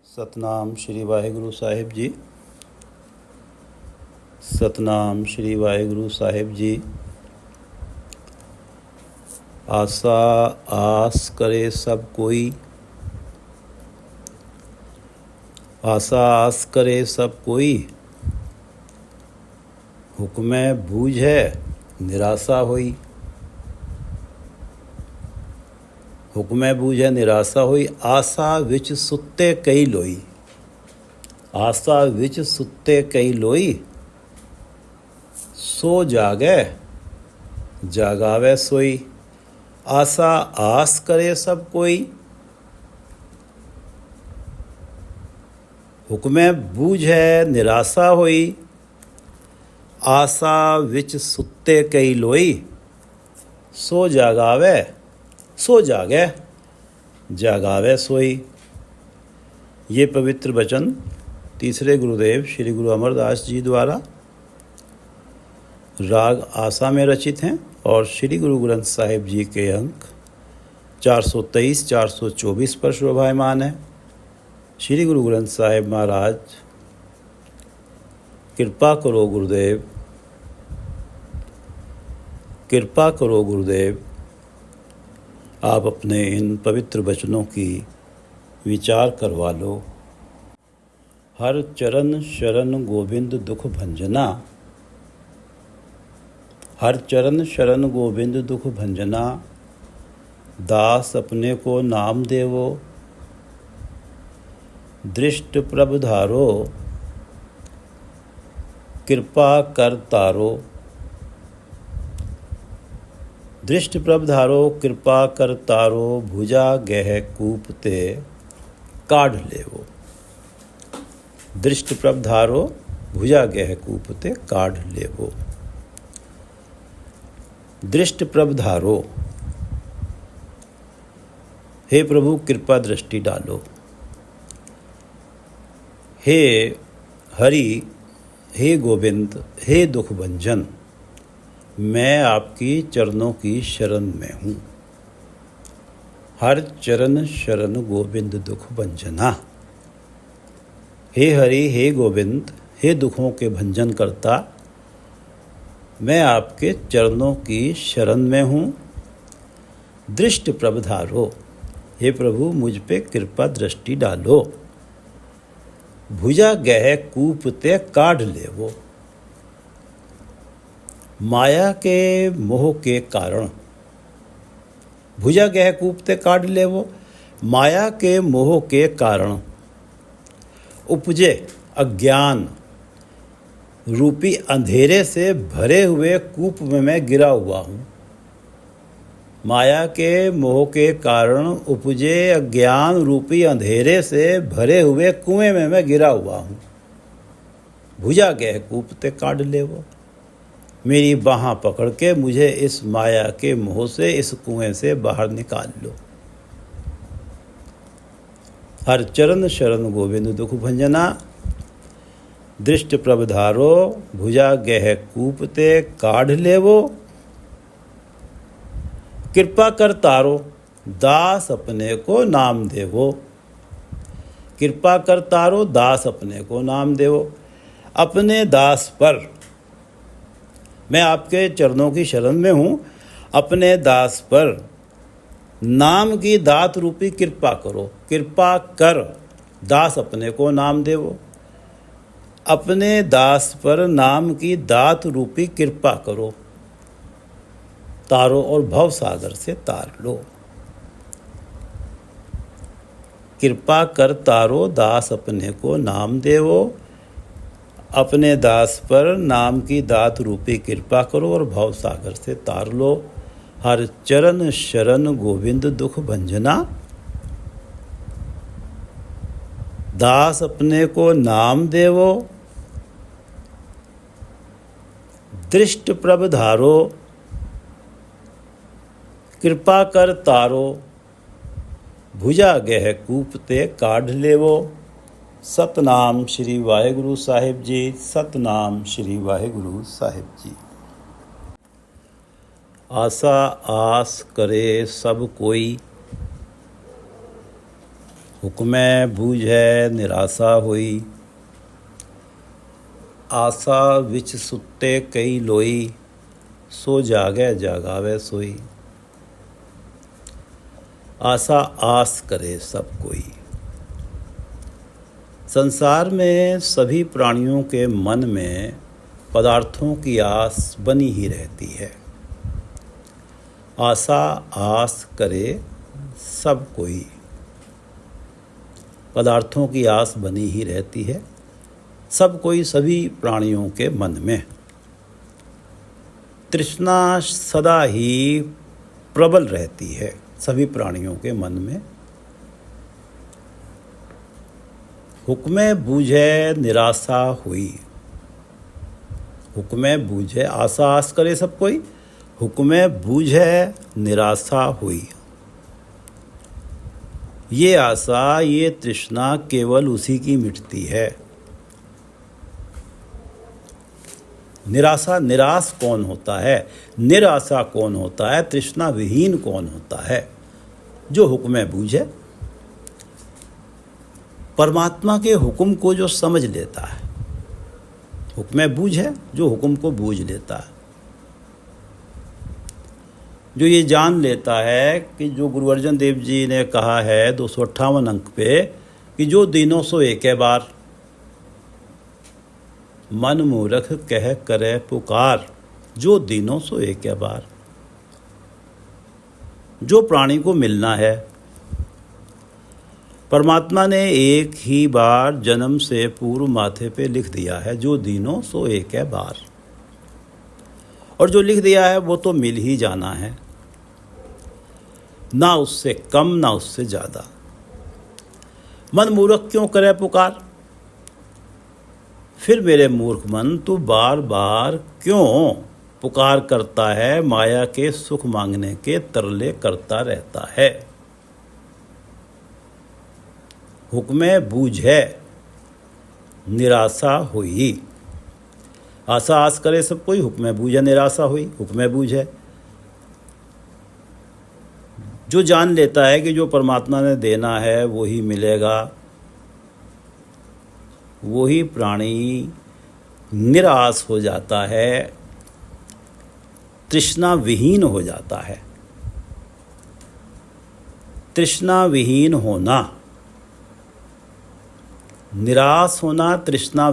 ਸਤਨਾਮ ਸ਼੍ਰੀ ਵਾਹਿਗੁਰੂ ਸਾਹਿਬ ਜੀ। ਸਤਨਾਮ ਸ਼੍ਰੀ ਵਾਹਿਗੁਰੂ ਸਾਹਿਬ ਜੀ। ਆਸਾ ਆਸ ਕਰੇ ਸਭ ਕੋਈ, आशा आस करे सब कोई। हुक्मै बूझै निराशा होई, हुक्मै बूझै निराशा होई। आशा विच सुत्ते कई लोई, आशा विच सुत्ते कई लोई। सो जागै जागावै सोई, आशा आस करे सब कोई। हुक्मै बूझै निराशा होई, आशा विच सुत्ते कई लोई। सो जागावै सो जागै जागावै सोई। ये पवित्र वचन तीसरे गुरुदेव श्री गुरु अमरदास जी द्वारा राग आशा में रचित हैं और श्री गुरु ग्रंथ साहिब जी के अंक 423 424 पर शोभायमान है। श्री गुरु ग्रंथ साहिब महाराज, कृपा करो गुरुदेव, कृपा करो गुरुदेव, आप अपने इन पवित्र वचनों की विचार करवा लो। हर चरण शरण गोविंद दुख भंजना, हर चरण शरण गोविंद दुख भंजना। दास अपने को नाम देवो, दृष्ट प्रभ धारो, कृपा कर तारो। दृष्ट प्रभ धारो कृपा कर तारो, भुजा गह कूपते काढ़ लेवो। दृष्ट प्रभ धारो भुजा गह कूपते काढ़ लेवो। दृष्ट प्रभ धारो, हे प्रभु कृपा दृष्टि डालो। हे हरि, हे गोविंद, हे दुख भंजन, मैं आपकी चरणों की शरण में हूँ। हर चरण शरण गोविंद दुख भंजना। हे हरि, हे गोविंद, हे दुखों के भंजन करता, मैं आपके चरणों की शरण में हूँ। दृष्ट प्रभ धारो, हे प्रभु मुझ पे कृपा दृष्टि डालो। भुजा गह कूपते काढ़ लेवो। माया के मोह के कारण, भुजा गह कूपते काढ़ लेवो। माया के मोह के कारण उपजे अज्ञान रूपी अंधेरे से भरे हुए कूप में मैं गिरा हुआ हूँ। माया के मोह के कारण उपजे अज्ञान रूपी अंधेरे से भरे हुए कुएं में मैं गिरा हुआ हूँ। भुजा गह कूपते काढ़ लेवो। मेरी बाह पकड़ के मुझे इस माया के मोह से, इस कुएं से बाहर निकाल लो। हर चरण शरण गोविंद दुख भंजना। दृष्ट प्रभ धारो, भुजा गह कूपते काढ़ लेवो। कृपा कर तारो, दास अपने को नाम देवो। कृपा कर तारो, दास अपने को नाम देवो। अपने दास पर, मैं आपके चरणों की शरण में हूँ, अपने दास पर नाम की दात रूपी कृपा करो। कृपा कर, दास अपने को नाम देवो। अपने दास पर नाम की दात रूपी कृपा करो। तारो और भव सागर से तार लो। कृपा कर तारो, दास अपने को नाम देवो। अपने दास पर नाम की दात रूपी कृपा करो और भव सागर से तार लो। हर चरण शरण गोविंद दुख भंजना। दास अपने को नाम देवो। दृष्ट प्रभ धारो, कृपा कर तारो, भुजा गह कूपते काढ़ लेवो। सतनाम श्री वाहिगुरु साहिब जी। सतनाम श्री वाहिगुरु साहिब जी। आशा आस करे सब कोई, हुक्मै बूझै निराशा होई, आशा विच सुत्ते कई लोई, सो जागै जागावे सोई। आशा आस करे सब कोई। संसार में सभी प्राणियों के मन में पदार्थों की आस बनी ही रहती है। आशा आस करे सब कोई। पदार्थों की आस बनी ही रहती है सब कोई, सभी प्राणियों के मन में। तृष्णा सदा ही प्रबल रहती है सभी प्राणियों के मन में। हुक्मै बूझै निराशा हुई। हुक्मै बूझै, आशा आस करे सब कोई, हुक्मै बूझै निराशा हुई। ये आशा, ये तृष्णा केवल उसी की मिटती है। निराशा, निराश कौन होता है, निराशा कौन होता है, तृष्णा विहीन कौन होता है? जो हुक्मै बूझे, परमात्मा के हुक्म को जो समझ लेता है। हुक्मै बूझे, जो हुक्म को बूझ लेता है, जो ये जान लेता है कि जो गुरु अर्जन देव जी ने कहा है 258 अंक पे कि जो दीनों सो एकै बार, मन मूरख कह करे पुकार, जो दीनों सो एकै बार। जो प्राणी को मिलना है, परमात्मा ने एक ही बार जन्म से पूर्व माथे पे लिख दिया है, जो दीनों सो एकै बार। और जो लिख दिया है वो तो मिल ही जाना है, ना उससे कम ना उससे ज़्यादा। मन मूर्ख क्यों करे पुकार, फिर मेरे मूर्ख मन तू बार बार क्यों पुकार करता है, माया के सुख मांगने के तरले करता रहता है। हुक्मै बूझै निराशा हुई। आशा आस करे सब कोई, हुक्मै बूझै निराशा हुई। हुक्मै बूझै, जो जान लेता है कि जो परमात्मा ने देना है वो ही मिलेगा, वही प्राणी निराश हो जाता है, तृष्णा विहीन हो जाता है। तृष्णा विहीन होना, निराश होना,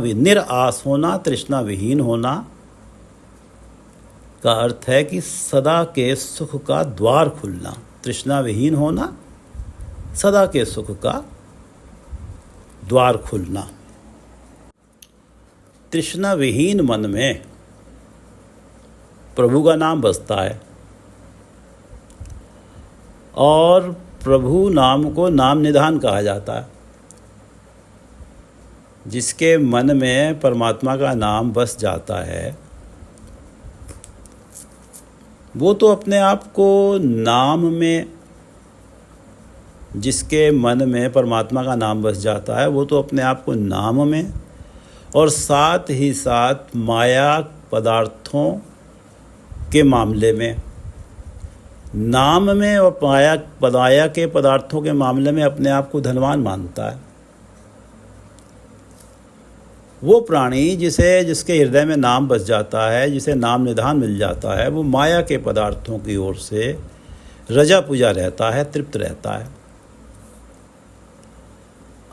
निराश होना, तृष्णा विहीन होना का अर्थ है कि सदा के सुख का द्वार खुलना। तृष्णा विहीन होना, सदा के सुख का द्वार खुलना। तृष्णा विहीन मन में प्रभु का नाम बसता है और प्रभु नाम को नाम निधान कहा जाता है। जिसके मन में परमात्मा का नाम बस जाता है वो तो अपने आप को नाम में, जिसके मन में परमात्मा का नाम बस जाता है वो तो अपने आप को नाम में और साथ ही साथ माया पदार्थों के मामले में, नाम में और माया के पदार्थों के मामले में अपने आप को धनवान मानता है। वो प्राणी जिसके हृदय में नाम बस जाता है, जिसे नाम निधान मिल जाता है, वो माया के पदार्थों की ओर से रजा पूजा रहता है, तृप्त रहता है।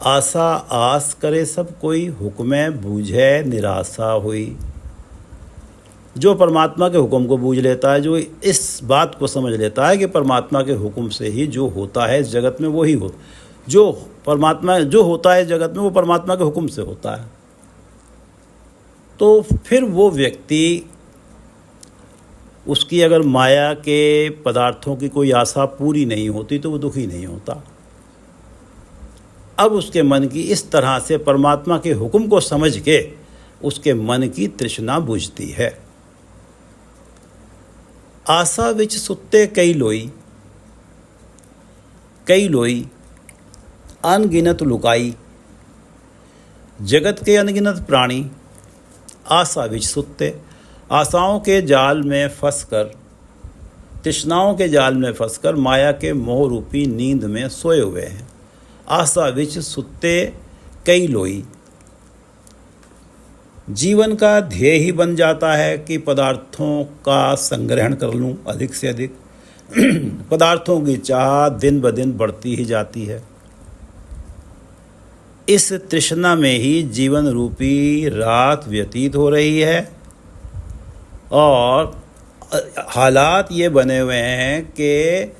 आशा आस करे सब कोई, हुक्मै बूझै निराशा हुई। जो परमात्मा के हुक्म को बूझ लेता है, जो इस बात को समझ लेता है कि परमात्मा के हुक्म से ही जो होता है इस जगत में वही हो, जो होता है जगत में वो परमात्मा के हुक्म से होता है, तो फिर वो व्यक्ति, उसकी अगर माया के पदार्थों की कोई आशा पूरी नहीं होती तो वो दुखी नहीं होता। अब उसके मन की इस तरह से परमात्मा के हुक्म को समझ के उसके मन की तृष्णा बुझती है। आशा विच सुत्ते कई लोई, कई लोई अनगिनत लुकाई। जगत के अनगिनत प्राणी आशा विच सुत्ते, आशाओं के जाल में फंसकर, तृष्णाओं के जाल में फंसकर माया के मोह रूपी नींद में सोए हुए हैं। आशा विच सुत्ते कई लोई। जीवन का ध्येय ही बन जाता है कि पदार्थों का संग्रहण कर लूं अधिक से अधिक। पदार्थों की चाह दिन ब दिन बढ़ती ही जाती है। इस तृष्णा में ही जीवन रूपी रात व्यतीत हो रही है और हालात ये बने हुए हैं कि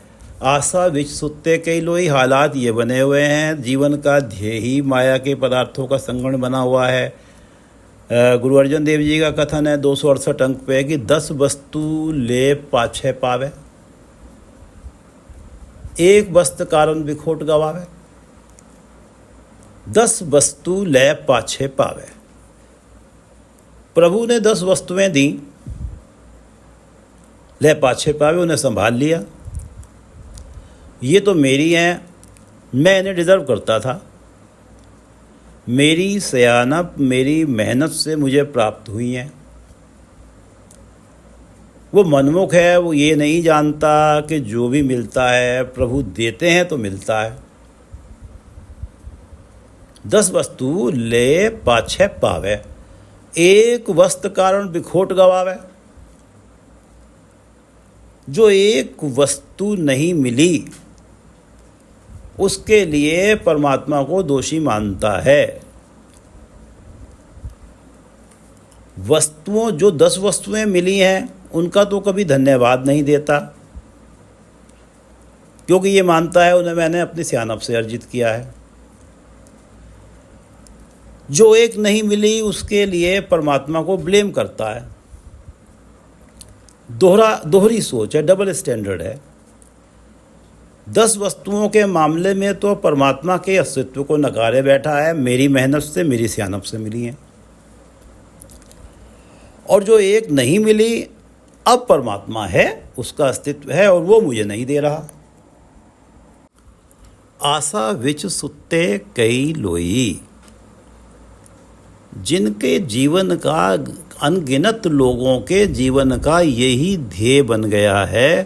आशा विच सुत्ते कई लोई। हालात ये बने हुए हैं, जीवन का ध्येय ही माया के पदार्थों का संगण बना हुआ है। गुरु अर्जन देव जी का कथन है 268 अंक पे कि 10 वस्तु ले पाछे पावे, एक वस्तु कारण बिखोट गवावे। 10 वस्तु ले पाछे पावे। प्रभु ने 10 वस्तुएं दी, ले पाछे पावे, उन्हें संभाल लिया। ये तो मेरी हैं, मैं इन्हें डिज़र्व करता था, मेरी सयानप मेरी मेहनत से मुझे प्राप्त हुई हैं। वो मनमुख है, वो ये नहीं जानता कि जो भी मिलता है प्रभु देते हैं तो मिलता है। 10 वस्तु ले पाछे पावे, एक वस्तु कारण बिखोट गवावे। जो एक वस्तु नहीं मिली उसके लिए परमात्मा को दोषी मानता है। वस्तुओं जो 10 वस्तुएं मिली हैं उनका तो कभी धन्यवाद नहीं देता, क्योंकि ये मानता है उन्हें मैंने अपनी सियानप से अर्जित किया है। जो एक नहीं मिली उसके लिए परमात्मा को ब्लेम करता है। दोहरी सोच है, डबल स्टैंडर्ड है। 10 वस्तुओं के मामले में तो परमात्मा के अस्तित्व को नकारे बैठा है, मेरी मेहनत से मेरी सियानप से मिली है। और जो एक नहीं मिली, अब परमात्मा है, उसका अस्तित्व है और वो मुझे नहीं दे रहा। आशा विच सुत्ते कई लोई। जिनके जीवन का, अनगिनत लोगों के जीवन का यही ध्येय बन गया है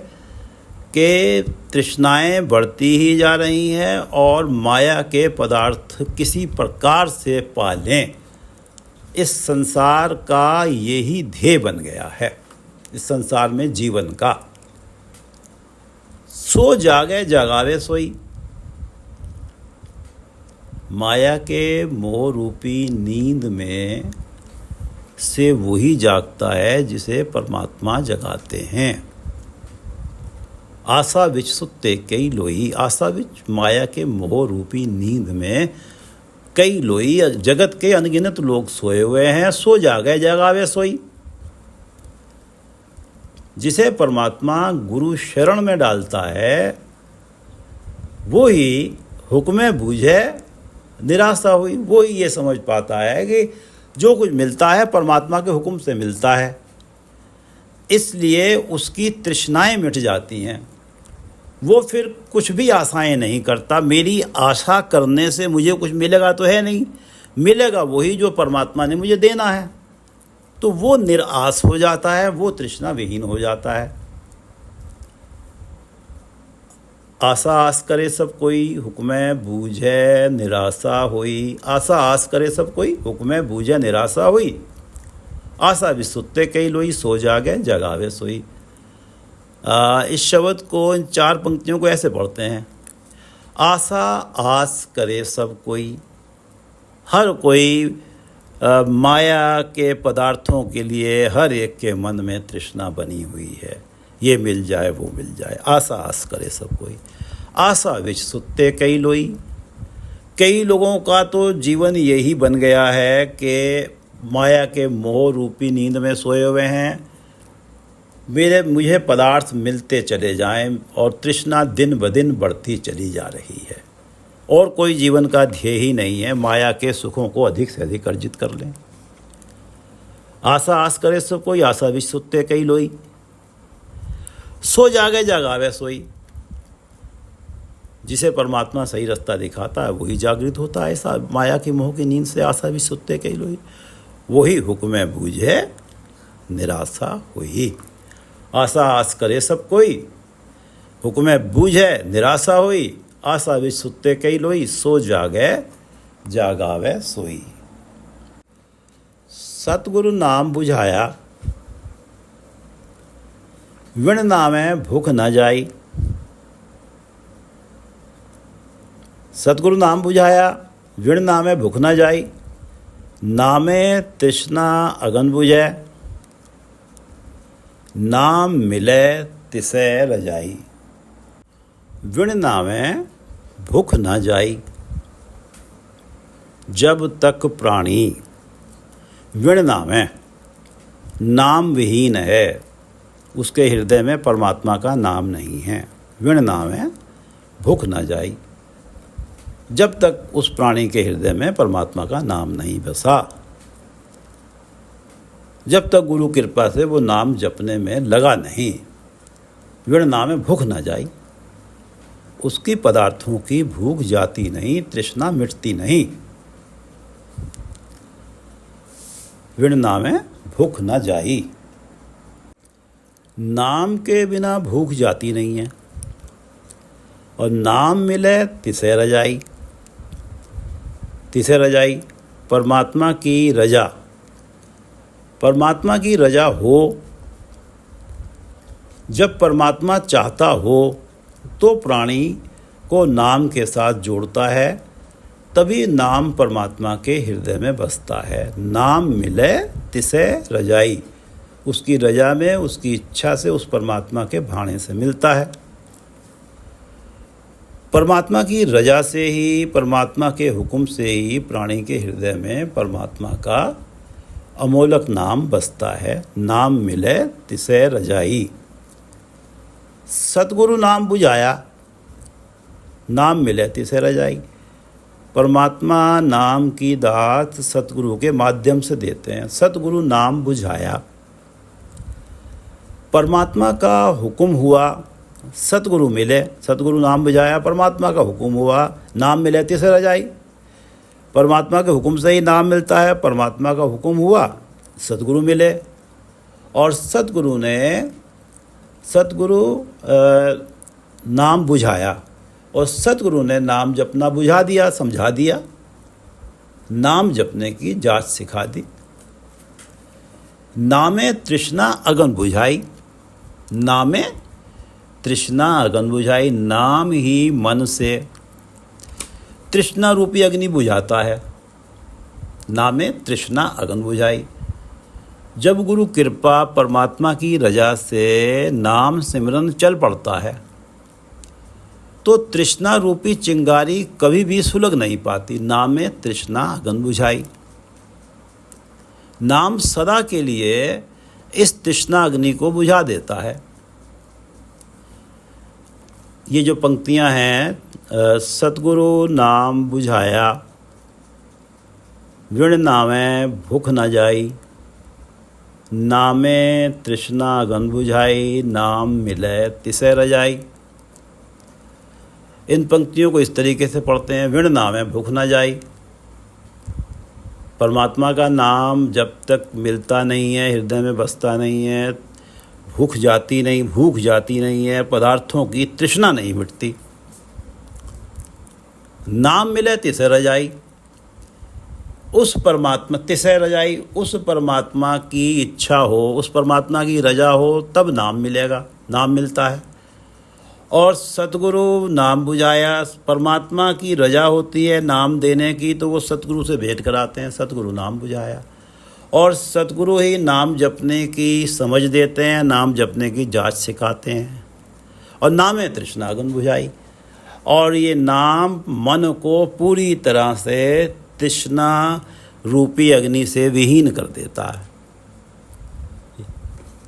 कि तृष्णाएं बढ़ती ही जा रही हैं और माया के पदार्थ किसी प्रकार से पालें, इस संसार का यही ध्येय बन गया है, इस संसार में जीवन का। सो जागे जगावे सोई। माया के मोह रूपी नींद में से वही जागता है जिसे परमात्मा जगाते हैं। आशा विच सुत्ते कई लोई। आशा विच माया के मोह रूपी नींद में कई लोई, जगत के अनगिनत लोग सोए हुए हैं। सो जागे जगावे सोई। जिसे परमात्मा गुरु शरण में डालता है वो ही हुक्म बूझे निराशा हुई। वो ही ये समझ पाता है कि जो कुछ मिलता है परमात्मा के हुक्म से मिलता है, इसलिए उसकी तृष्णाएं मिट जाती हैं। वो फिर कुछ भी आशाएं नहीं करता। मेरी आशा करने से मुझे कुछ मिलेगा तो है नहीं, मिलेगा वही जो परमात्मा ने मुझे देना है। तो वो निराश हो जाता है, वो तृष्णा विहीन हो जाता है। आशा आस करे सब कोई, हुक्म बूझे निराशा हुई। आशा आस करे सब कोई, हुक्म बूझे निराशा हुई। आशा भी सुत्ते कई लोई, सो जागे जगावे सोई। इस शब्द को, इन 4 पंक्तियों को ऐसे पढ़ते हैं। आशा आस करे सब कोई, हर कोई माया के पदार्थों के लिए हर एक के मन में तृष्णा बनी हुई है, ये मिल जाए वो मिल जाए। आशा आस करे सब कोई। आशा विच सुत्ते कई लोई। कई लोगों का तो जीवन यही बन गया है कि माया के मोह रूपी नींद में सोए हुए हैं। मुझे पदार्थ मिलते चले जाएं और तृष्णा दिन ब दिन बढ़ती चली जा रही है और कोई जीवन का ध्येय ही नहीं है, माया के सुखों को अधिक से अधिक अर्जित कर लें। आशा आस करे सब कोई, आशा विच सुत्ते कई लोई। सो जागे जगावे सोई। जिसे परमात्मा सही रास्ता दिखाता है वही जागृत होता है। ऐसा माया की मोह की नींद से आशा विच सुत्ते कई लोई। वही हुक्म बूझे निराशा हुई। आशा आस करे सब कोई, हुक्म बूझे निराशा हुई। आशा विच सुत्ते कई लोई, सो जागै जागावै सोई। सतगुरु नाम बुझाया, विण नामै भूख न जाई। सतगुरु नाम बुझाया, विण नामै भूख न जाई। नामे तृष्णा अगन बुझै, नाम मिलै तिसै रजाई। विण नामै भूख न जाई। जब तक प्राणी विण नामै नाम विहीन है, उसके हृदय में परमात्मा का नाम नहीं है। विण नामै भूख न जाई। जब तक उस प्राणी के हृदय में परमात्मा का नाम नहीं बसा, जब तक गुरु कृपा से वो नाम जपने में लगा नहीं, विण नामै भूख न जाई। उसकी पदार्थों की भूख जाती नहीं, तृष्णा मिटती नहीं। विण नामै भूख न जाई। नाम के बिना भूख जाती नहीं है, और नाम मिले तिसे रजाई। तिसे रजाई परमात्मा की रजा। परमात्मा की रजा हो, जब परमात्मा चाहता हो तो प्राणी को नाम के साथ जोड़ता है, तभी नाम परमात्मा के हृदय में बसता है। नाम मिले तिसे रजाई। उसकी रजा में, उसकी इच्छा से, उस परमात्मा के भाणे से मिलता है। परमात्मा की रजा से ही, परमात्मा के हुक्म से ही प्राणी के हृदय में परमात्मा का अमोलक नाम बसता है। नाम मिले तिसे रजाई। सतगुरु नाम बुझाया, नाम मिले तिसे रजाई। परमात्मा नाम की दात सतगुरु के माध्यम से देते हैं। सतगुरु नाम बुझाया, परमात्मा का हुक्म हुआ, सतगुरु मिले। सतगुरु नाम बुझाया, परमात्मा का हुक्म हुआ, नाम मिले तिसे रजाई। परमात्मा के हुक्म से ही नाम मिलता है, परमात्मा का हुक्म हुआ, सतगुरु मिले। और सतगुरु नाम बुझाया, और सतगुरु ने नाम जपना बुझा दिया, समझा दिया। नाम जपने की जाच सिखा दी। नामे तृष्णा अगन बुझाई। नामे तृष्णा अगन बुझाई। नाम ही मन से तृष्णा रूपी अग्नि बुझाता है। नामे तृष्णा अगन बुझाई। जब गुरु कृपा, परमात्मा की रजा से नाम सिमरन चल पड़ता है, तो तृष्णा रूपी चिंगारी कभी भी सुलग नहीं पाती। नामे तृष्णा अगन बुझाई। नाम सदा के लिए इस तृष्णा अग्नि को बुझा देता है। ये जो पंक्तियां हैं, सतगुरु नाम बुझाया, विण नामै भूख न जाई। नामे तृष्णा अगन बुझाई। नाम मिले तिसे रजाई। इन पंक्तियों को इस तरीके से पढ़ते हैं। विण नामै भूख न जाई। परमात्मा का नाम जब तक मिलता नहीं है, हृदय में बसता नहीं है, भूख जाती नहीं है, पदार्थों की तृष्णा नहीं मिटती। नाम मिले तिसे रजाई। उस परमात्मा तिसे रजाई, उस परमात्मा की इच्छा हो, उस परमात्मा की रजा हो, तब नाम मिलेगा, नाम मिलता है। और सतगुरु नाम बुझाया, परमात्मा की रजा होती है नाम देने की, तो वो सतगुरु से भेंट कराते हैं। सतगुरु नाम बुझाया, और सतगुरु ही नाम जपने की समझ देते हैं, नाम जपने की जाच सिखाते हैं। और नामे तृष्णा अगन बुझाई। और ये नाम मन को पूरी तरह से तृष्णा रूपी अग्नि से विहीन कर देता है।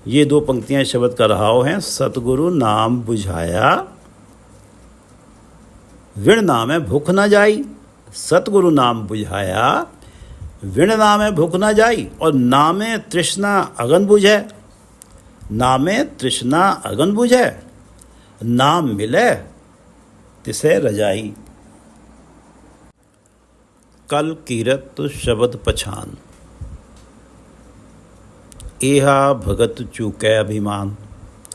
ये दो पंक्तियां शब्द का रहाव हैं। सतगुरु नाम बुझाया, विण नामै भूख न जाई। सतगुरु नाम बुझाया, विण नामै भूख न जाई। और नामे तृष्णा अगन बुझै। नामे तृष्णा अगन बुझै। नाम मिले तिसे रजाई। कल कीरत शब्द पछान, एहा भगत चूकै अभिमान।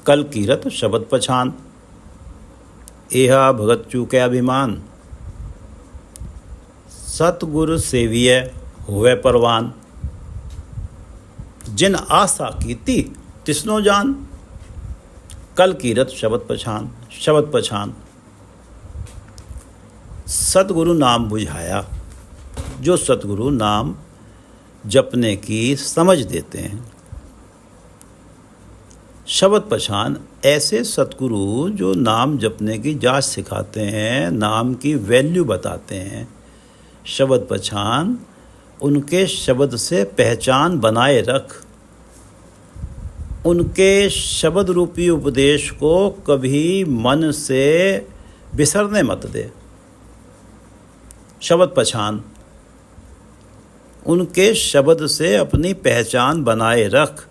कल कीरत शब्द पछान। एहा भगत चूके अभिमान। सतगुरु सेविय होवे परवान। जिन आशा कीती तिसनो जान। कल कीरत शब्द पछान। शब्द पछान सतगुरु नाम बुझाया। जो सतगुरु नाम जपने की समझ देते हैं। शब्द पहचान ऐसे सतगुरु जो नाम जपने की जाच सिखाते हैं, नाम की वैल्यू बताते हैं। शब्द पहचान उनके शब्द से पहचान बनाए रख। उनके शब्द रूपी उपदेश को कभी मन से बिसरने मत दे। शब्द पहचान उनके शब्द से अपनी पहचान बनाए रख।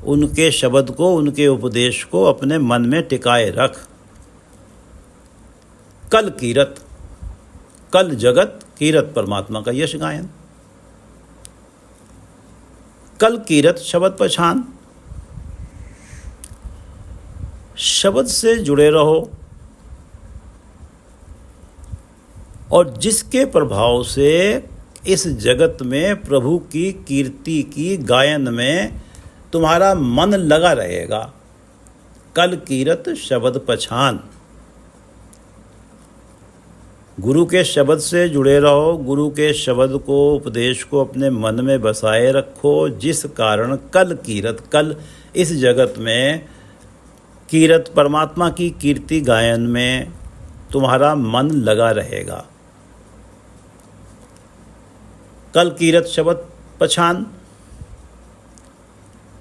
उनके शब्द को, उनके उपदेश को अपने मन में टिकाए रख। कल कीरत, कल जगत, कीरत परमात्मा का यश गायन। कल कीरत शब्द पहचान। शब्द से जुड़े रहो और जिसके प्रभाव से इस जगत में प्रभु की कीर्ति की गायन में तुम्हारा मन लगा रहेगा। कल कीरत शब्द पहचान। गुरु के शब्द से जुड़े रहो। गुरु के शब्द को, उपदेश को अपने मन में बसाए रखो, जिस कारण कल कीरत, कल इस जगत में कीरत, परमात्मा की कीर्ति गायन में तुम्हारा मन लगा रहेगा। कल कीरत शब्द पहचान।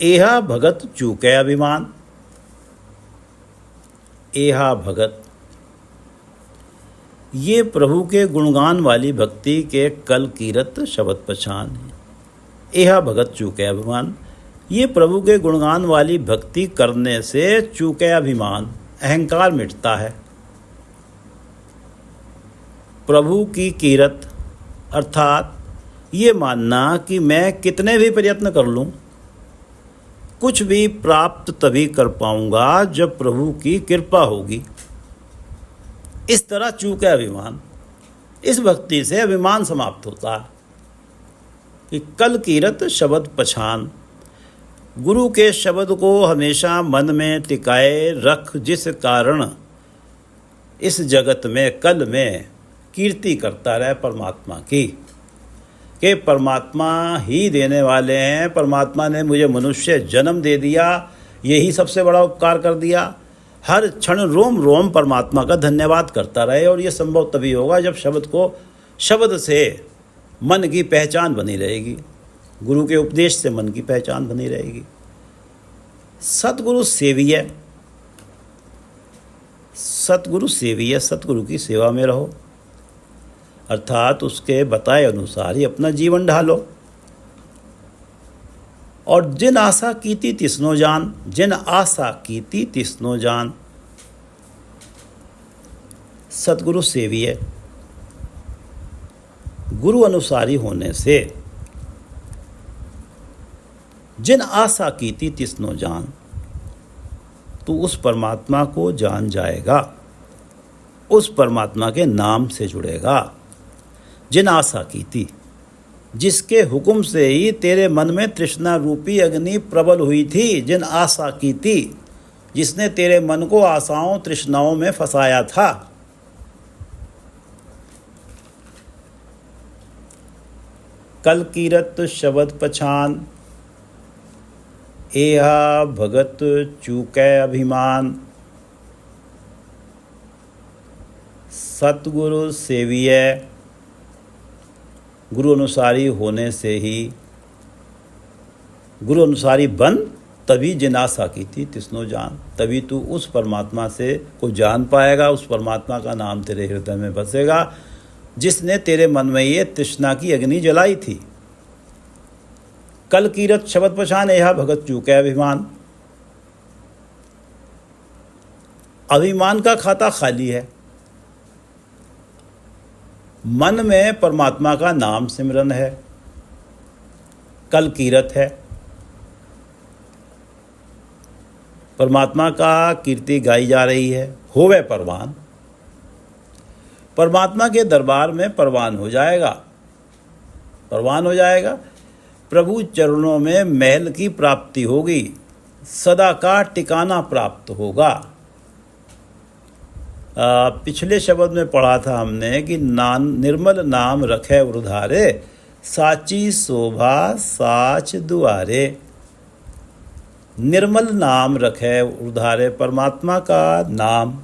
एहा भगत चूके अभिमान। एहा भगत, ये प्रभु के गुणगान वाली भक्ति के कल कीरत शब्द पहचान है। एहा भगत चूके अभिमान, ये प्रभु के गुणगान वाली भक्ति करने से चूके अभिमान, अहंकार मिटता है। प्रभु की कीरत अर्थात ये मानना कि मैं कितने भी प्रयत्न कर लूं, कुछ भी प्राप्त तभी कर पाऊंगा जब प्रभु की कृपा होगी। इस तरह चूके अभिमान, इस भक्ति से अभिमान समाप्त होता है। कि कल कीरत शब्द पहचान, गुरु के शब्द को हमेशा मन में टिकाए रख, जिस कारण इस जगत में कल में कीर्ति करता रहे परमात्मा की। कि परमात्मा ही देने वाले हैं, परमात्मा ने मुझे मनुष्य जन्म दे दिया, यही सबसे बड़ा उपकार कर दिया। हर क्षण रोम रोम परमात्मा का धन्यवाद करता रहे। और ये संभव तभी होगा जब शब्द को, शब्द से मन की पहचान बनी रहेगी, गुरु के उपदेश से मन की पहचान बनी रहेगी। सतगुरु सेविय, सतगुरु सेविय, सतगुरु की सेवा में रहो, अर्थात उसके बताए अनुसार ही अपना जीवन ढालो। और जिन आशा कीती तिसनो जान। जिन आशा कीती तिसनो जान। सतगुरु सेविय, गुरु अनुसारी होने से जिन आशा कीती तिसनो जान, तू उस परमात्मा को जान जाएगा, उस परमात्मा के नाम से जुड़ेगा। जिन आशा की थी, जिसके हुक्म से ही तेरे मन में तृष्णा रूपी अग्नि प्रबल हुई थी। जिन आशा की थी, जिसने तेरे मन को आशाओं तृष्णाओं में फंसाया था। कल कीरत शब्द पहचान। एहा भगत चूके अभिमान। सतगुरु सेविय, गुरु अनुसारी होने से ही, गुरु अनुसारी बन, तभी जिन आशा की थी तिसनो जान। तभी तू उस परमात्मा से को जान पाएगा, उस परमात्मा का नाम तेरे हृदय में बसेगा, जिसने तेरे मन में ये तृष्णा की अग्नि जलाई थी। कल कीरत शब्द पहचान। यह भगत चूके अभिमान। अभिमान का खाता खाली है। मन में परमात्मा का नाम सिमरन है, कल कीरत है, परमात्मा का कीर्ति गाई जा रही है। होवे परवान। परमात्मा के दरबार में परवान हो जाएगा। परवान हो जाएगा, प्रभु चरणों में महल की प्राप्ति होगी, सदा का टिकाना प्राप्त होगा। पिछले शब्द में पढ़ा था हमने कि निर्मल नाम रखे उधारे, साची शोभा साच दुआरे। निर्मल नाम रखे उधारे, परमात्मा का नाम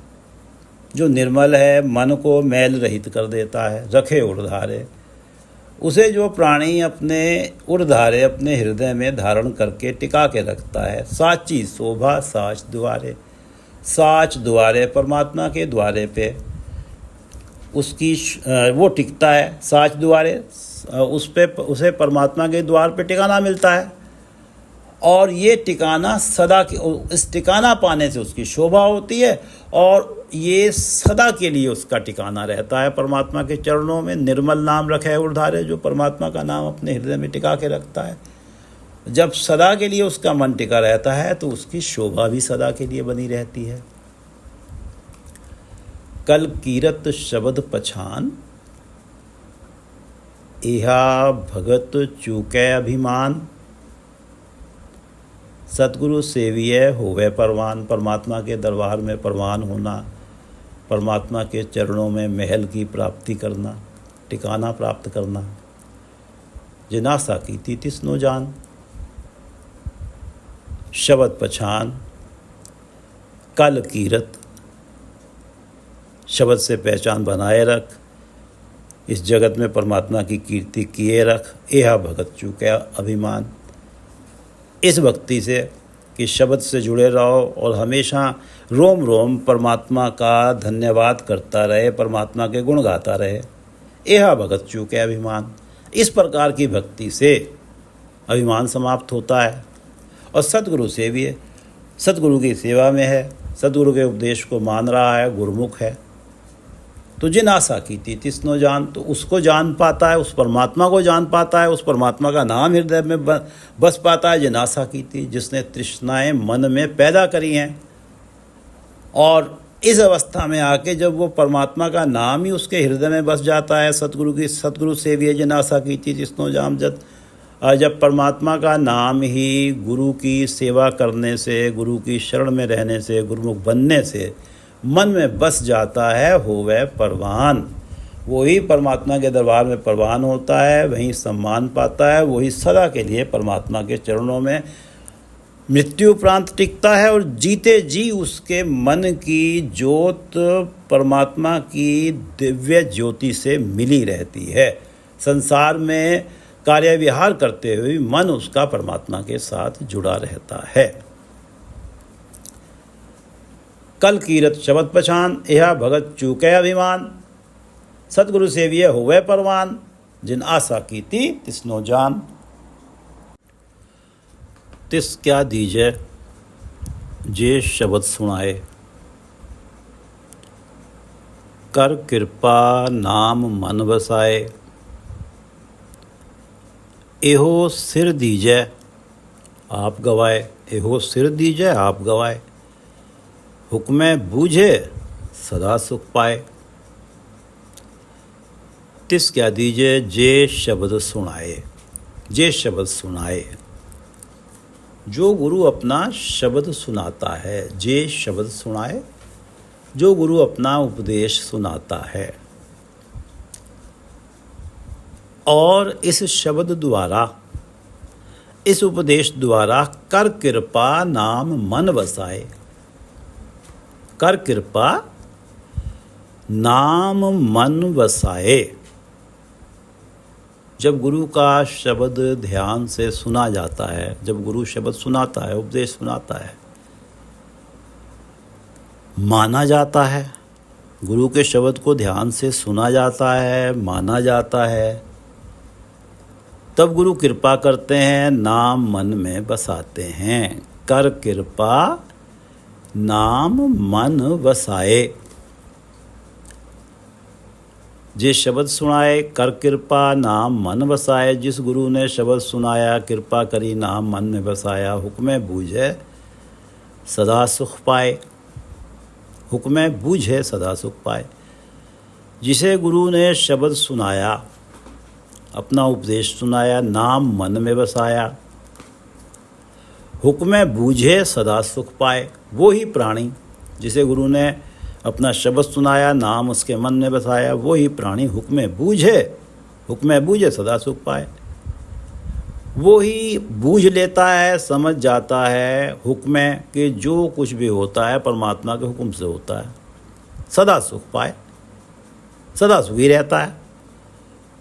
जो निर्मल है, मन को मैल रहित कर देता है, रखे उधारे, उसे जो प्राणी अपने उर्धारे अपने हृदय में धारण करके टिका के रखता है। साची शोभा साच द्वारे, साच द्वारे परमात्मा के द्वारे पे उसकी वो टिकता है। साच द्वारे उसे परमात्मा के द्वार पे टिकाना मिलता है, और ये टिकाना सदा के, इस टिकाना पाने से उसकी शोभा होती है, और ये सदा के लिए उसका टिकाना रहता है परमात्मा के चरणों में। निर्मल नाम रखे उधारे, जो परमात्मा का नाम अपने हृदय में टिका के रखता है, जब सदा के लिए उसका मन टिका रहता है तो उसकी शोभा भी सदा के लिए बनी रहती है। कल कीरत शब्द पछान, इहा भगत चूके अभिमान, सतगुरु सेविय होवे परवान। परमात्मा के दरबार में परवान होना, परमात्मा के चरणों में महल की प्राप्ति करना, टिकाना प्राप्त करना। जिनासा कीती तिसनो जान, शब्द पछान, कल कीरत, शब्द से पहचान बनाए रख, इस जगत में परमात्मा की कीर्ति किए रख। एहा भगत चूके अभिमान, इस भक्ति से कि शब्द से जुड़े रहो और हमेशा रोम रोम परमात्मा का धन्यवाद करता रहे, परमात्मा के गुण गाता रहे। एहा भगत चूके अभिमान, इस प्रकार की भक्ति से अभिमान समाप्त होता है। और सतगुरु सेवी है, सतगुरु की सेवा में है, सतगुरु के उपदेश को मान रहा है, गुरुमुख है, तो जिन आशा की थी तिसनो जान, तो उसको जान पाता है, उस परमात्मा को जान पाता है, उस परमात्मा का नाम हृदय में बस पाता है। जिन आशा की थी, जिसने तृष्णाएं मन में पैदा करी हैं, और इस अवस्था में आके जब वो परमात्मा का नाम ही उसके हृदय में बस जाता है, सतगुरु सेवी है जिन आशा की थी तिसनो जाम, जब परमात्मा का नाम ही गुरु की सेवा करने से, गुरु की शरण में रहने से, गुरुमुख बनने से मन में बस जाता है, होवे परवान। वही परमात्मा के दरबार में परवान होता है, वहीं सम्मान पाता है, वही सदा के लिए परमात्मा के चरणों में मृत्यु उपरांत टिकता है, और जीते जी उसके मन की ज्योत परमात्मा की दिव्य ज्योति से मिली रहती है। संसार में कार्य विहार करते हुए मन उसका परमात्मा के साथ जुड़ा रहता है। कल कीरत शब्द पछान, यह भगत चूके अभिमान, सतगुरु सेविय होवे परवान। जिन आशा की थी तिसनो जान, तिस क्या दीजे जे शब्द सुनाए, कर कृपा नाम मन बसाए। एहो सिर दीजे आप गवाए, एहो सिर दीजे आप गवाए, हुक्मे बूझे सदा सुख पाए। तिस क्या दीजे जे शब्द सुनाए, जे शब्द सुनाए, जो गुरु अपना शब्द सुनाता है, जे शब्द सुनाए, जो गुरु अपना उपदेश सुनाता है, और इस शब्द द्वारा, इस उपदेश द्वारा कर कृपा नाम मन बसाए। कर कृपा नाम मन बसाए। जब गुरु का शब्द ध्यान से सुना जाता है, जब गुरु शब्द सुनाता है, उपदेश सुनाता है, माना जाता है, गुरु के शब्द को ध्यान से सुना जाता है, माना जाता है, तब गुरु कृपा करते हैं, नाम मन में बसाते हैं। कर कृपा नाम मन बसाए। जे शब्द सुनाए, कर कृपा नाम मन बसाए। जिस गुरु ने शब्द सुनाया, कृपा करी, नाम मन में बसाया, हुक्मे बूझे सदा सुख पाए। हुक्मे बूझे सदा सुख पाए। जिसे गुरु ने शब्द सुनाया, अपना उपदेश सुनाया, नाम मन में बसाया, हुक्म बूझे सदा सुख पाए। वो ही प्राणी जिसे गुरु ने अपना शब्द सुनाया, नाम उसके मन में बसाया, वो ही प्राणी हुक्म बूझे सदा सुख पाए। वो ही बूझ लेता है, समझ जाता है हुक्म कि जो कुछ भी होता है परमात्मा के हुक्म से होता है, सदा सुख पाए, सदा सुखी रहता है।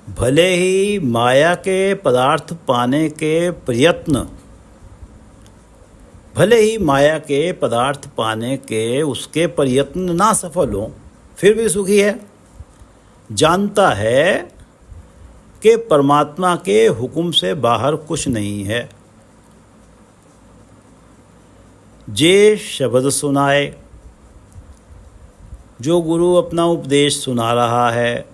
भले ही माया के पदार्थ पाने के प्रयत्न, भले ही माया के पदार्थ पाने के उसके प्रयत्न ना सफल हों, फिर भी सुखी है। जानता है कि परमात्मा के हुक्म से बाहर कुछ नहीं है। जे शब्द सुनाए, जो गुरु अपना उपदेश सुना रहा है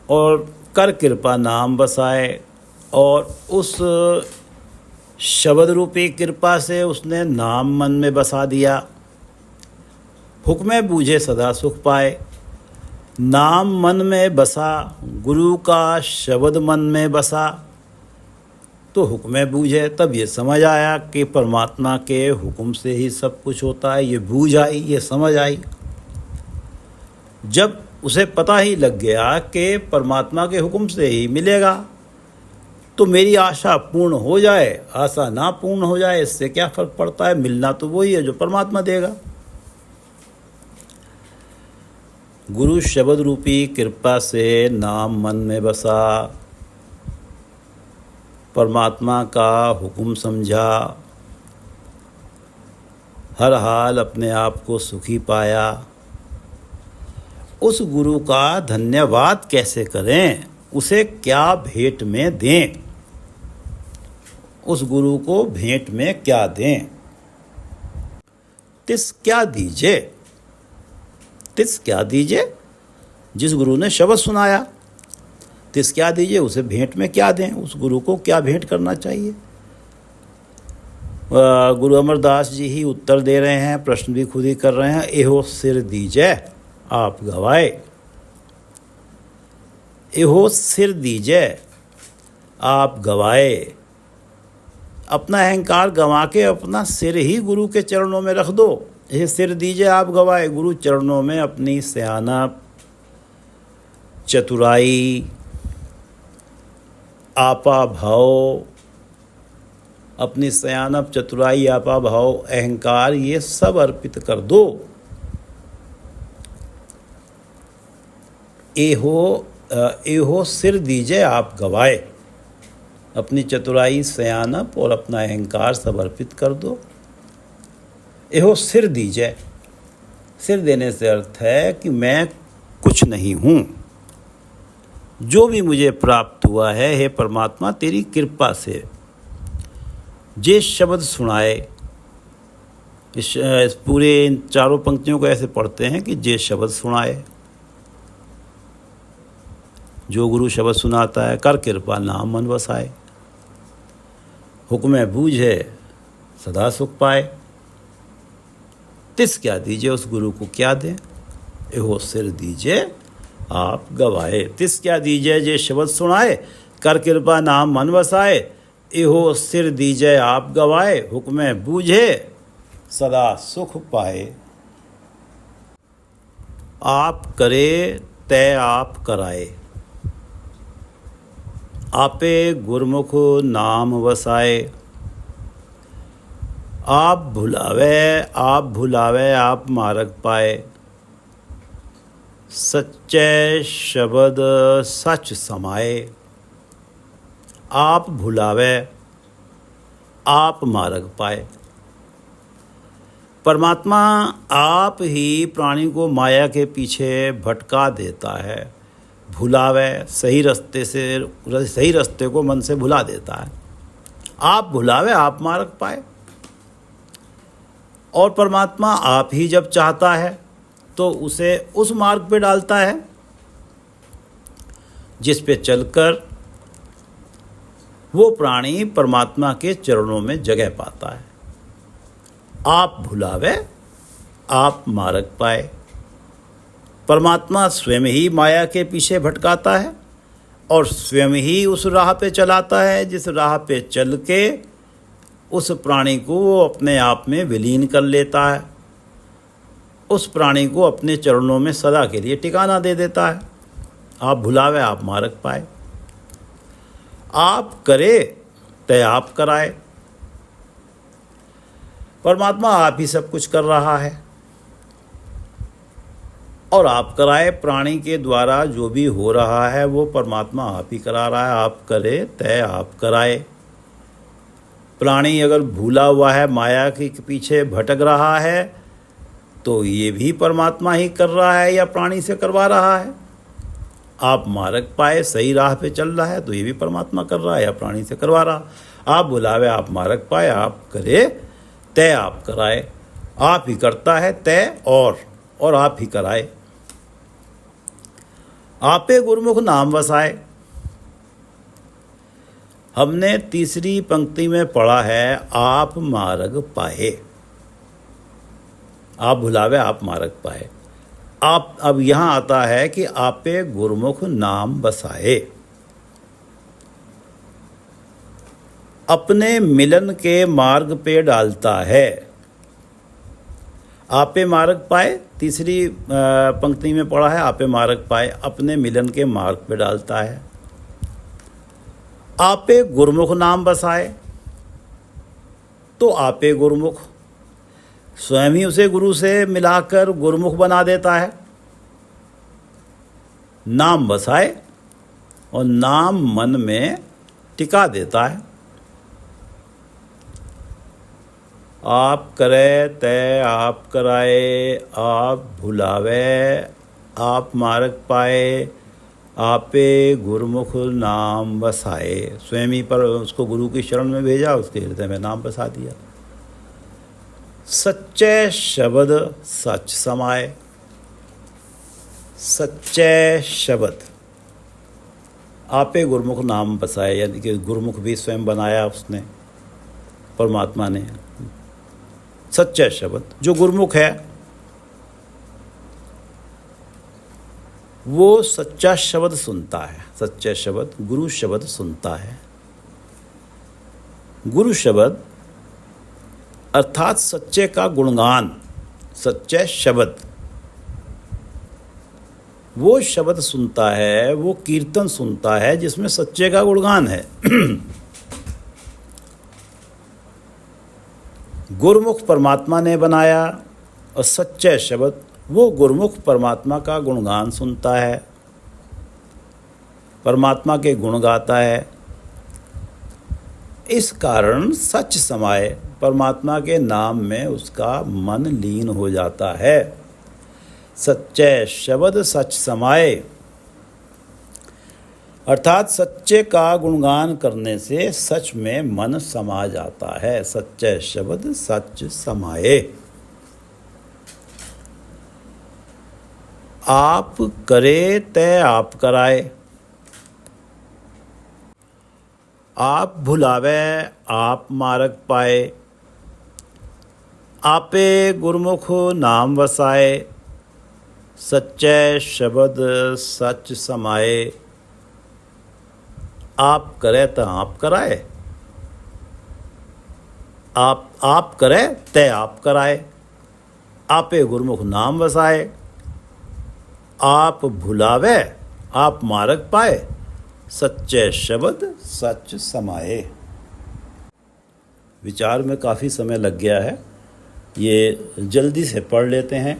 और कर कृपा नाम बसाए, और उस शब्द रूपी कृपा से उसने नाम मन में बसा दिया, हुक्म बूझे सदा सुख पाए। नाम मन में बसा, गुरु का शब्द मन में बसा, तो हुक्म बूझे। तब ये समझ आया कि परमात्मा के हुक्म से ही सब कुछ होता है। ये बूझ आई, ये समझ आई। जब उसे पता ही लग गया कि परमात्मा के हुक्म से ही मिलेगा, तो मेरी आशा पूर्ण हो जाए, आशा ना पूर्ण हो जाए, इससे क्या फर्क पड़ता है। मिलना तो वही है जो परमात्मा देगा। गुरु शब्द रूपी कृपा से नाम मन में बसा, परमात्मा का हुक्म समझा, हर हाल अपने आप को सुखी पाया। उस गुरु का धन्यवाद कैसे करें, उसे क्या भेंट में दें, उस गुरु को भेंट में क्या दें। तिस क्या दीजिए, तिस क्या दीजिए, जिस गुरु ने शब्द सुनाया, तिस क्या दीजिए, उसे भेंट में क्या दें, उस गुरु को क्या भेंट करना चाहिए। गुरु अमरदास जी ही उत्तर दे रहे हैं, प्रश्न भी खुद ही कर रहे हैं। एहो सिर दीजिए आप गवाए, एहो सिर दीजिए आप गवाए। अपना अहंकार गंवा के अपना सिर ही गुरु के चरणों में रख दो। यह सिर दीजिए आप गवाए, गुरु चरणों में अपनी सयानप, चतुराई, आपा भाव, अपनी सयानप, चतुराई, आपा भाव, अहंकार, ये सब अर्पित कर दो। एहो सिर दीजिए आप गवाए, अपनी चतुराई, सयानप और अपना अहंकार सब अर्पित कर दो। एहो सिर दीजिए, सिर देने से अर्थ है कि मैं कुछ नहीं हूँ, जो भी मुझे प्राप्त हुआ है हे परमात्मा तेरी कृपा से। जे शब्द सुनाए, इस पूरे इन चारों पंक्तियों को ऐसे पढ़ते हैं कि जे शब्द सुनाए, जो गुरु शब्द सुनाता है, कर कृपा नाम मन बसाए, हुक्म बूझे सदा सुख पाए। तिस क्या दीजिए, उस गुरु को क्या दें। एहो सिर दीजिए आप गवाए, तिस क्या दीजिए जे शब्द सुनाए, कर कृपा नाम मन बसाए। एहो सिर दीजिए आप गवाए, हुक्म बूझे सदा सुख पाए। आप करे तय आप कराए, आपे गुरमुख नाम वसाए। आप भुलावे आप मार्ग पाए, सच्चे शब्द सच समाए। आप भुलावे आप मार्ग पाए। परमात्मा आप ही प्राणी को माया के पीछे भटका देता है, भुलावे, सही रास्ते को मन से भुला देता है। आप भुलावे आप मार्ग पाए। और परमात्मा आप ही जब चाहता है तो उसे उस मार्ग पे डालता है जिस पे चलकर वो प्राणी परमात्मा के चरणों में जगह पाता है। आप भुलावे आप मार्ग पाए। परमात्मा स्वयं ही माया के पीछे भटकाता है और स्वयं ही उस राह पे चलाता है जिस राह पे चल के उस प्राणी को वो अपने आप में विलीन कर लेता है, उस प्राणी को अपने चरणों में सदा के लिए ठिकाना दे देता है। आप भुलावे आप मार्ग पाए, आप करे तय आप कराए। परमात्मा आप ही सब कुछ कर रहा है और आप कराए। प्राणी के द्वारा जो भी हो रहा है वो परमात्मा आप ही करा रहा है। आप करे तय आप कराए। प्राणी अगर भूला हुआ है, माया के पीछे भटक रहा है, तो ये भी परमात्मा ही कर रहा है या प्राणी से करवा रहा है। आप मार्ग पाए, सही राह पे चल रहा है, तो ये भी परमात्मा कर रहा है या प्राणी से करवा रहा। आप बुलावे आप मार्ग पाए, आप करे तय आप कराए। आप ही करता है तय और आप ही कराए। आपे गुरुमुख नाम वसाए। हमने तीसरी पंक्ति में पढ़ा है आप मार्ग पाए, आप भुलावे आप मार्ग पाए। आप अब यहाँ आता है कि आपे गुरुमुख नाम बसाए। अपने मिलन के मार्ग पे डालता है। आपे मार्ग पाए, तीसरी पंक्ति में पढ़ा है आपे मार्ग पाए, अपने मिलन के मार्ग पे डालता है। आपे गुरुमुख नाम बसाए, तो आपे गुरुमुख स्वयं ही उसे गुरु से मिलाकर गुरुमुख बना देता है। नाम बसाए और नाम मन में टिका देता है। आप करे तय आप कराए, आप भुलावे आप मार्ग पाए, आपे गुरुमुख नाम बसाए। स्वयं ही पर उसको गुरु की शरण में भेजा, उसके हृदय में नाम बसा दिया। सच्चे शब्द सच समाए। सच्चे शब्द आपे गुरुमुख नाम बसाए, यानी कि गुरुमुख भी स्वयं बनाया उसने, परमात्मा ने। सच्चे शब्द, जो गुरुमुख है वो सच्चा शब्द सुनता है। सच्चे शब्द गुरु शब्द सुनता है। गुरु शब्द अर्थात सच्चे का गुणगान, सच्चे शब्द, वो शब्द सुनता है, वो कीर्तन सुनता है जिसमें सच्चे का गुणगान है। गुरुमुख परमात्मा ने बनाया और सच्चे शब्द वो गुरुमुख परमात्मा का गुणगान सुनता है, परमात्मा के गुण गाता है। इस कारण सच समाए, परमात्मा के नाम में उसका मन लीन हो जाता है। सच्चे शब्द सच समाए, अर्थात सच्चे का गुणगान करने से सच में मन समा जाता है। सच्चे शब्द सच समाए। आप करे तय आप कराए। आप भुलावे आप मार्ग पाए, आपे गुरुमुख नाम वसाए। सच्चे शब्द सच समाए। आप करे तो आप कराए, आप करे तय आप कराए। आपे गुरुमुख नाम वसाए, आप भुलावे आप मार्ग पाए। सच्चे शब्द सच समाए। विचार में काफ़ी समय लग गया है, ये जल्दी से पढ़ लेते हैं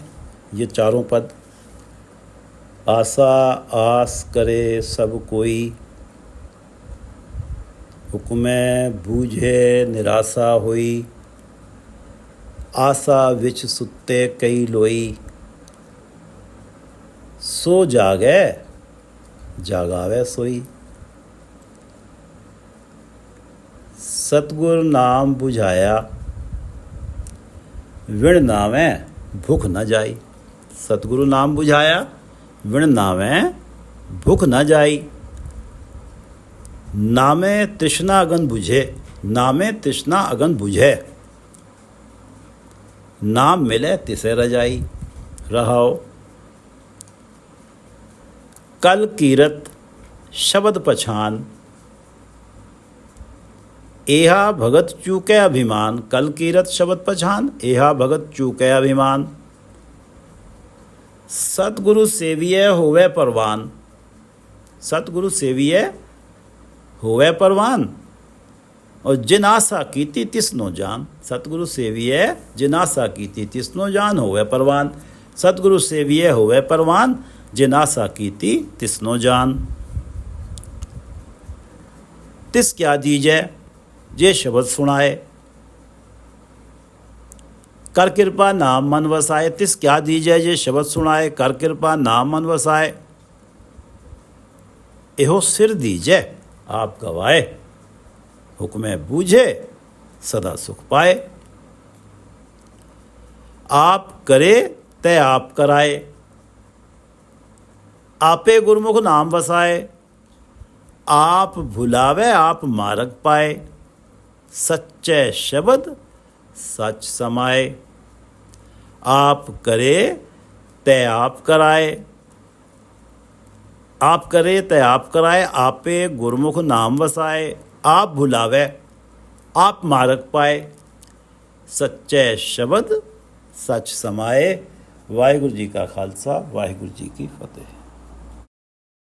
ये चारों पद। आशा आस करे सब कोई, हुक्मे बूझे निराशा होई। आशा विच सुत्ते कई लोई, सो जागे जागावे सोई। सतगुर नाम बुझाया, विण नावे भूख न जाई। सतगुरु नाम बुझाया, विण नावे भूख न जाई। नामे तृष्णा अगन बुझे, नामे तृष्णा अगन बुझे। नाम मिले तिसे रजाई। रहाओ कल कीरत शब्द पछान, एहा भगत चूके अभिमान। कल कीरत शब्द पछान, एहा भगत चूके अभिमान। सतगुरु सेविय होवे परवान, सतगुरु सेविय होवे परवान। और जिन आशा कीती तिसनो जान, सतगुरु सेविय जिन आशा कीती तिसनो जान होवे परवान। सतगुरु सेविय होवे परवान, जिन आशा कीती तिसनो जान। तिस क्या दीजै जे शब्द सुनाए, कर कृपा नाम मन वसाए। तिस क्या दीजै जे शब्द सुनाए, कर कृपा नाम मन वसाए। एहो सिर दीजै आप गवाए, हुक्मे बूझे सदा सुख पाए। आप करे तय आप कराए, आपे गुरमुख नाम वसाए। आप भुलावे आप मार्ग पाए, सच्चे शब्द सच समाए। आप करे तय आप कराए, आप करे तय आप कराए। आपे गुरमुख नाम वसाए। आप भुलावे आप मार्ग पाए, सच्चे शब्द सच समाए। वाहिगुरु जी का खालसा, वाहिगुरु जी की फतेह।